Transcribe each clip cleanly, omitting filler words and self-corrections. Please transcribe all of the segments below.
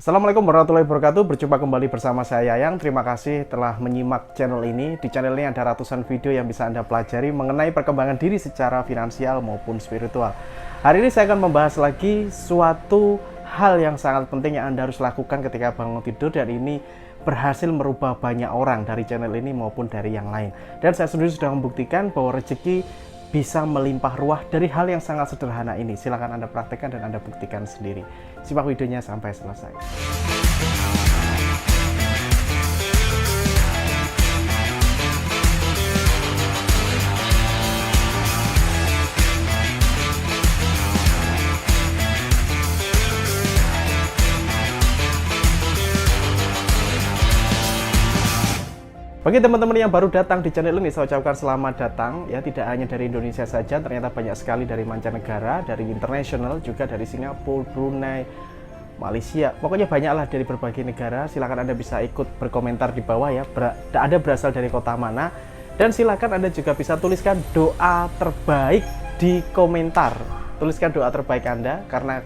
Assalamualaikum warahmatullahi wabarakatuh. Berjumpa kembali bersama saya Yayang. Terima kasih telah menyimak channel ini. Di channel ini ada ratusan video yang bisa Anda pelajari mengenai perkembangan diri secara finansial maupun spiritual. Hari ini saya akan membahas lagi suatu hal yang sangat penting yang Anda harus lakukan ketika bangun tidur, dan ini berhasil merubah banyak orang dari channel ini maupun dari yang lain. Dan saya sendiri sudah membuktikan bahwa rezeki bisa melimpah ruah dari hal yang sangat sederhana ini. Silahkan Anda praktekkan dan Anda buktikan sendiri. Simak videonya sampai selesai. Bagi teman-teman yang baru datang di channel ini, saya ucapkan selamat datang. Ya, tidak hanya dari Indonesia saja, ternyata banyak sekali dari mancanegara, dari internasional, juga dari Singapura, Brunei, Malaysia. Pokoknya banyaklah dari berbagai negara. Silakan Anda bisa ikut berkomentar di bawah ya. Ada berasal dari kota mana. Dan silakan Anda juga bisa tuliskan doa terbaik di komentar. Tuliskan doa terbaik Anda, karena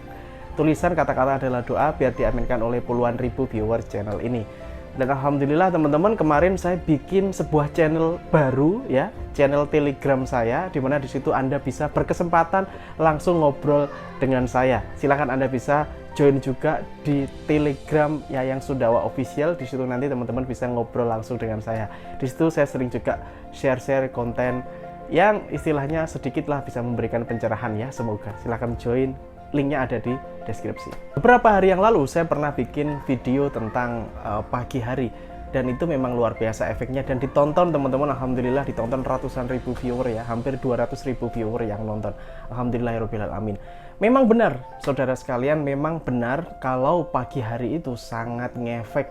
tulisan kata-kata adalah doa, biar diaminkan oleh puluhan ribu viewer channel ini. Dan alhamdulillah teman-teman, kemarin saya bikin sebuah channel baru ya, channel Telegram saya, dimana di situ Anda bisa berkesempatan langsung ngobrol dengan saya. Silahkan Anda bisa join juga di Telegram Yayang Sundawa Official. Di situ nanti teman-teman bisa ngobrol langsung dengan saya. Di situ saya sering juga share-share konten yang istilahnya sedikit lah bisa memberikan pencerahan ya. Semoga silahkan join. Linknya ada di deskripsi. Beberapa hari yang lalu saya pernah bikin video tentang pagi hari, dan itu memang luar biasa efeknya, dan ditonton teman-teman. Alhamdulillah ditonton ratusan ribu viewer ya, hampir 200 ribu viewer yang nonton. Alhamdulillahirabbil alamin. Memang benar saudara sekalian, memang benar kalau pagi hari itu sangat ngefek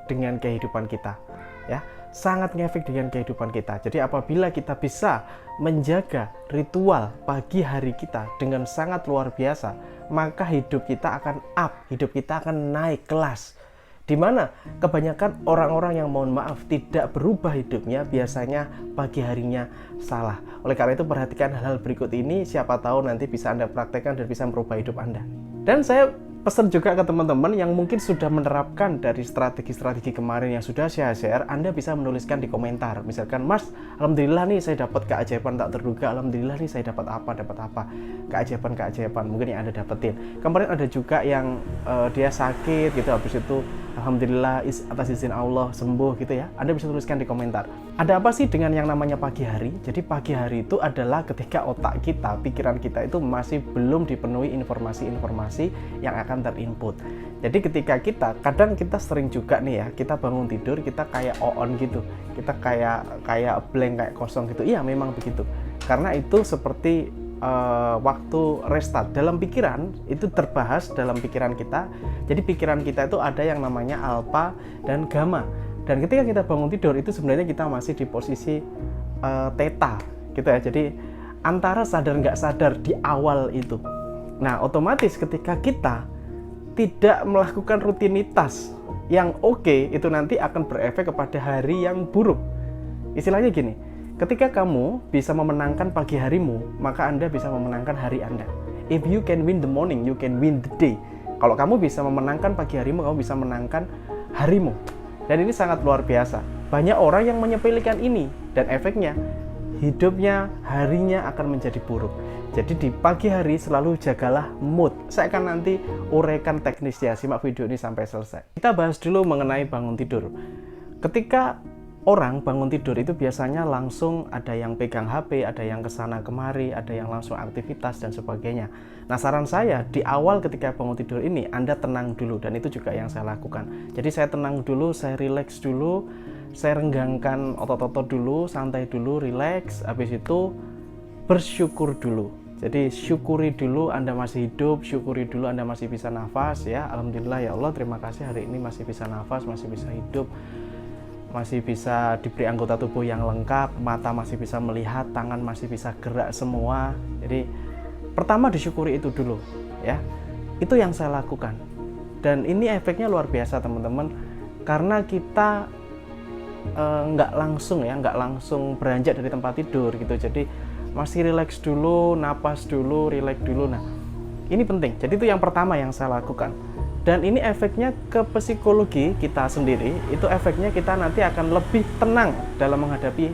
dengan kehidupan kita ya, sangat ngefek dengan kehidupan kita. Jadi apabila kita bisa menjaga ritual pagi hari kita dengan sangat luar biasa, maka hidup kita akan up, hidup kita akan naik kelas. Dimana kebanyakan orang-orang yang mohon maaf tidak berubah hidupnya, biasanya pagi harinya salah. Oleh karena itu perhatikan hal-hal berikut ini, siapa tahu nanti bisa Anda praktekkan dan bisa merubah hidup Anda. Dan saya pesan juga ke teman-teman yang mungkin sudah menerapkan dari strategi-strategi kemarin yang sudah saya share. Anda bisa menuliskan di komentar, misalkan, Mas, alhamdulillah nih saya dapat keajaiban tak terduga, alhamdulillah nih saya dapat apa, keajaiban mungkin yang Anda dapetin. Kemarin ada juga yang dia sakit gitu, habis itu alhamdulillah atas izin Allah sembuh gitu ya. Anda bisa tuliskan di komentar. Ada apa sih dengan yang namanya pagi hari? Jadi pagi hari itu adalah ketika otak kita, pikiran kita itu masih belum dipenuhi informasi-informasi yang akan terinput. Jadi ketika kadang kita sering juga nih ya, kita bangun tidur kita kayak on gitu, kita kayak blank, kayak kosong gitu. Iya memang begitu, karena itu seperti waktu restart dalam pikiran, itu terbahas dalam pikiran kita. Jadi pikiran kita itu ada yang namanya alfa dan gamma, dan ketika kita bangun tidur itu sebenarnya kita masih di posisi theta gitu ya. Jadi antara sadar nggak sadar di awal itu. Nah otomatis ketika kita tidak melakukan rutinitas yang oke, itu nanti akan berefek kepada hari yang buruk. Istilahnya gini, ketika kamu bisa memenangkan pagi harimu, maka Anda bisa memenangkan hari Anda. If you can win the morning, you can win the day. Kalau kamu bisa memenangkan pagi harimu, kamu bisa menangkan harimu. Dan ini sangat luar biasa. Banyak orang yang menyepelekan ini, dan efeknya hidupnya, harinya akan menjadi buruk. Jadi di pagi hari selalu jagalah mood. Saya akan nanti uraikan teknisnya, simak video ini sampai selesai. Kita bahas dulu mengenai bangun tidur. Ketika orang bangun tidur itu biasanya langsung ada yang pegang HP, ada yang kesana kemari, ada yang langsung aktivitas dan sebagainya. Nah saran saya di awal ketika bangun tidur ini Anda tenang dulu, dan itu juga yang saya lakukan. Jadi saya tenang dulu, saya relax dulu, saya renggangkan otot-otot dulu, santai dulu, relax. Habis itu bersyukur dulu. Jadi syukuri dulu Anda masih hidup, syukuri dulu Anda masih bisa nafas ya. Alhamdulillah ya Allah, terima kasih hari ini masih bisa nafas, masih bisa hidup, masih bisa diberi anggota tubuh yang lengkap, mata masih bisa melihat, tangan masih bisa gerak semua. Jadi pertama disyukuri itu dulu ya. Itu yang saya lakukan. Dan ini efeknya luar biasa teman-teman, karena kita nggak langsung beranjak dari tempat tidur gitu. Jadi masih relax dulu, napas dulu, relax dulu. Nah ini penting. Jadi itu yang pertama yang saya lakukan. Dan ini efeknya ke psikologi kita sendiri, itu efeknya kita nanti akan lebih tenang dalam menghadapi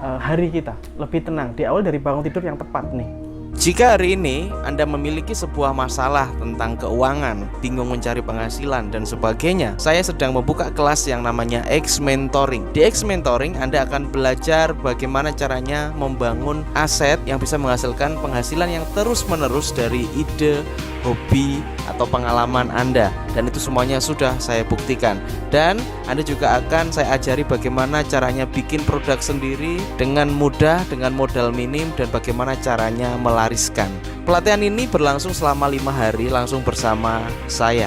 hari kita, lebih tenang di awal dari bangun tidur yang tepat nih. Jika hari ini Anda memiliki sebuah masalah tentang keuangan, bingung mencari penghasilan dan sebagainya, saya sedang membuka kelas yang namanya X Mentoring. Di X Mentoring Anda akan belajar bagaimana caranya membangun aset yang bisa menghasilkan penghasilan yang terus-menerus dari ide, hobi, atau pengalaman Anda. Dan itu semuanya sudah saya buktikan. Dan Anda juga akan saya ajari bagaimana caranya bikin produk sendiri dengan mudah, dengan modal minim, dan bagaimana caranya melariskan. Pelatihan ini berlangsung selama 5 hari langsung bersama saya.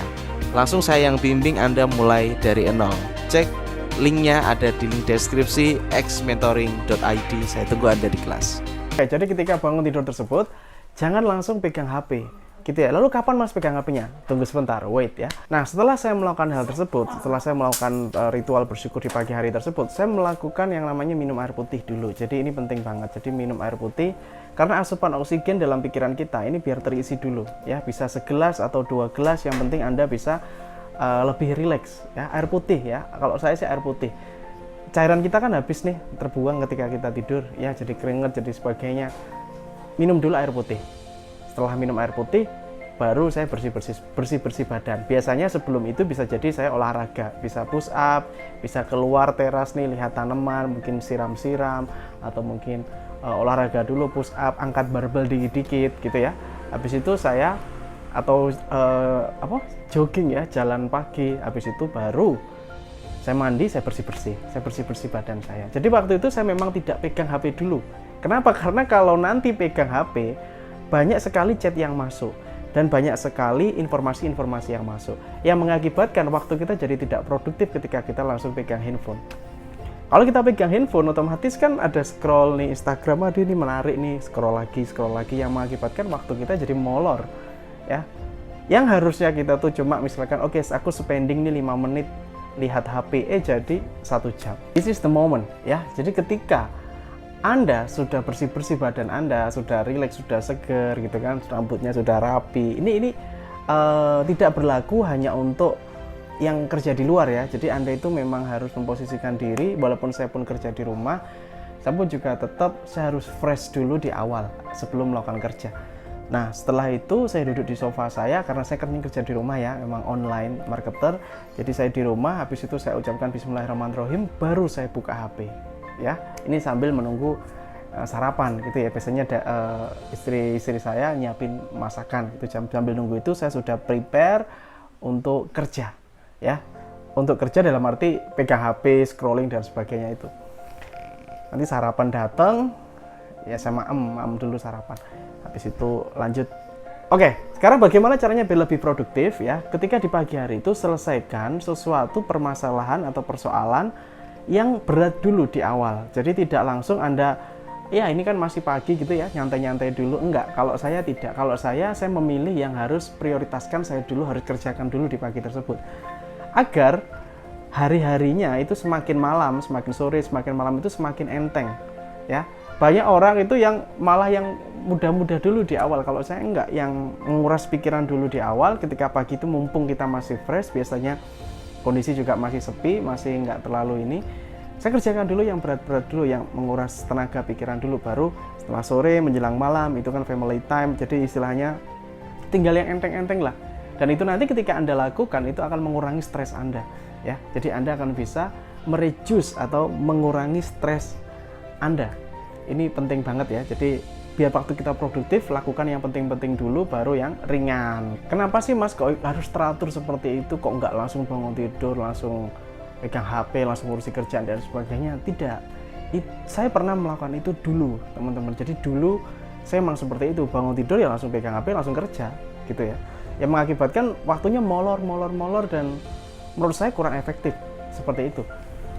Langsung saya yang bimbing Anda mulai dari nol. Cek linknya ada di link deskripsi xmentoring.id. Saya tunggu Anda di kelas. Oke, jadi ketika bangun tidur tersebut, jangan langsung pegang HP. Gitu ya. Lalu kapan Mas pegang HP-nya? Tunggu sebentar, wait ya. Nah, setelah saya melakukan hal tersebut, setelah saya melakukan ritual bersyukur di pagi hari tersebut, saya melakukan yang namanya minum air putih dulu. Jadi ini penting banget. Jadi minum air putih karena asupan oksigen dalam pikiran kita ini biar terisi dulu ya, bisa segelas atau 2 gelas, yang penting Anda bisa lebih rileks ya. Air putih ya. Kalau saya sih air putih. Cairan kita kan habis nih, terbuang ketika kita tidur ya, jadi keringet, jadi sebagainya. Minum dulu air putih. Setelah minum air putih, baru saya bersih-bersih badan. Biasanya sebelum itu bisa jadi saya olahraga, bisa push up, bisa keluar teras nih, lihat tanaman, mungkin siram-siram, atau mungkin olahraga dulu, push up, angkat barbel dikit-dikit gitu ya. Habis itu saya jogging ya, jalan pagi. Habis itu baru saya mandi, saya bersih-bersih badan saya. Jadi waktu itu saya memang tidak pegang HP dulu. Kenapa? Karena kalau nanti pegang HP, banyak sekali chat yang masuk dan banyak sekali informasi-informasi yang masuk yang mengakibatkan waktu kita jadi tidak produktif ketika kita langsung pegang handphone. Kalau kita pegang handphone, otomatis kan ada scroll nih Instagram, aduh ini menarik nih, scroll lagi yang mengakibatkan waktu kita jadi molor ya. Yang harusnya kita tuh cuma misalkan oke, aku spending nih 5 menit lihat HP jadi 1 jam. This is the moment ya. Jadi ketika Anda sudah bersih-bersih badan Anda, sudah rileks, sudah seger gitu kan, rambutnya sudah rapi. Ini tidak berlaku hanya untuk yang kerja di luar ya. Jadi Anda itu memang harus memposisikan diri, walaupun saya pun kerja di rumah, saya pun juga tetap saya harus fresh dulu di awal sebelum melakukan kerja. Nah, setelah itu saya duduk di sofa saya, karena saya kan kerja di rumah ya, memang online marketer. Jadi saya di rumah, habis itu saya ucapkan bismillahirrahmanirrahim, baru saya buka HP. Ya, ini sambil menunggu sarapan gitu ya. Biasanya istri saya nyiapin masakan. Itu sambil nunggu itu saya sudah prepare untuk kerja ya. Untuk kerja dalam arti pegang HP, scrolling dan sebagainya itu. Nanti sarapan datang ya, saya maem dulu sarapan. Habis itu lanjut. Oke, sekarang bagaimana caranya biar lebih produktif ya? Ketika di pagi hari itu selesaikan sesuatu permasalahan atau persoalan yang berat dulu di awal. Jadi tidak langsung Anda, ya ini kan masih pagi gitu ya, nyantai-nyantai dulu. Enggak, kalau saya tidak. Kalau saya memilih yang harus prioritaskan, saya dulu harus kerjakan dulu di pagi tersebut. Agar hari-harinya itu semakin malam, semakin sore, semakin malam itu semakin enteng. Ya, banyak orang itu yang malah yang mudah-mudah dulu di awal. Kalau saya enggak, yang menguras pikiran dulu di awal. Ketika pagi itu mumpung kita masih fresh, biasanya kondisi juga masih sepi, masih nggak terlalu ini, saya kerjakan dulu yang berat-berat dulu, yang menguras tenaga pikiran dulu, baru setelah sore menjelang malam itu kan family time, jadi istilahnya tinggal yang enteng-enteng lah. Dan itu nanti ketika Anda lakukan itu akan mengurangi stres Anda ya. Jadi Anda akan bisa mereduce atau mengurangi stres Anda. Ini penting banget ya. Jadi biar waktu kita produktif, lakukan yang penting-penting dulu, baru yang ringan. Kenapa sih Mas kok harus teratur seperti itu? Kok nggak langsung bangun tidur, langsung pegang HP, langsung ngurusi kerjaan dan sebagainya? Tidak. Saya pernah melakukan itu dulu, teman-teman. Jadi dulu saya memang seperti itu, bangun tidur ya langsung pegang HP, langsung kerja, gitu ya. Yang mengakibatkan waktunya molor, dan menurut saya kurang efektif seperti itu.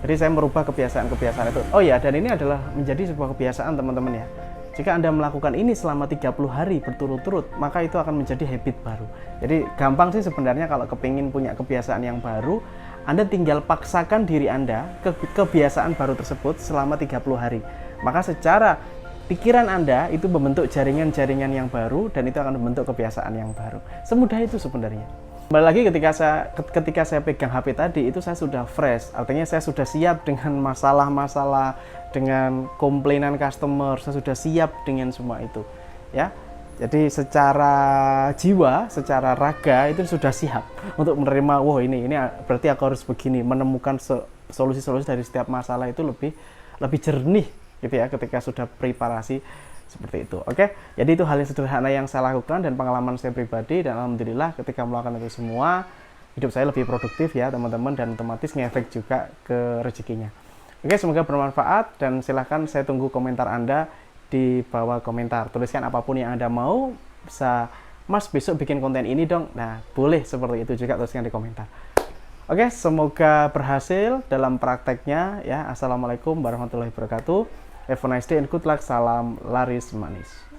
Jadi saya merubah kebiasaan-kebiasaan itu. Oh ya, dan ini adalah menjadi sebuah kebiasaan teman-teman ya. Jika Anda melakukan ini selama 30 hari berturut-turut, maka itu akan menjadi habit baru. Jadi gampang sih sebenarnya kalau kepingin punya kebiasaan yang baru, Anda tinggal paksakan diri Anda ke kebiasaan baru tersebut selama 30 hari. Maka secara pikiran Anda itu membentuk jaringan-jaringan yang baru, dan itu akan membentuk kebiasaan yang baru. Semudah itu sebenarnya. Kembali lagi ketika saya pegang HP tadi itu saya sudah fresh, artinya saya sudah siap dengan masalah-masalah, dengan komplainan customer, saya sudah siap dengan semua itu, ya. Jadi secara jiwa, secara raga itu sudah siap untuk menerima, wah ini berarti aku harus begini, menemukan solusi-solusi dari setiap masalah itu lebih jernih gitu ya ketika sudah preparasi seperti itu. Oke, jadi itu hal yang sederhana yang saya lakukan dan pengalaman saya pribadi, dan alhamdulillah ketika melakukan itu semua hidup saya lebih produktif ya teman-teman, dan otomatis ngefek juga ke rezekinya. Oke, semoga bermanfaat, dan silahkan saya tunggu komentar Anda di bawah komentar. Tuliskan apapun yang Anda mau, bisa Mas besok bikin konten ini dong. Nah, boleh seperti itu juga, tuliskan di komentar. Oke, semoga berhasil dalam prakteknya ya. Assalamualaikum warahmatullahi wabarakatuh. Have a nice day and good luck. Salam laris manis.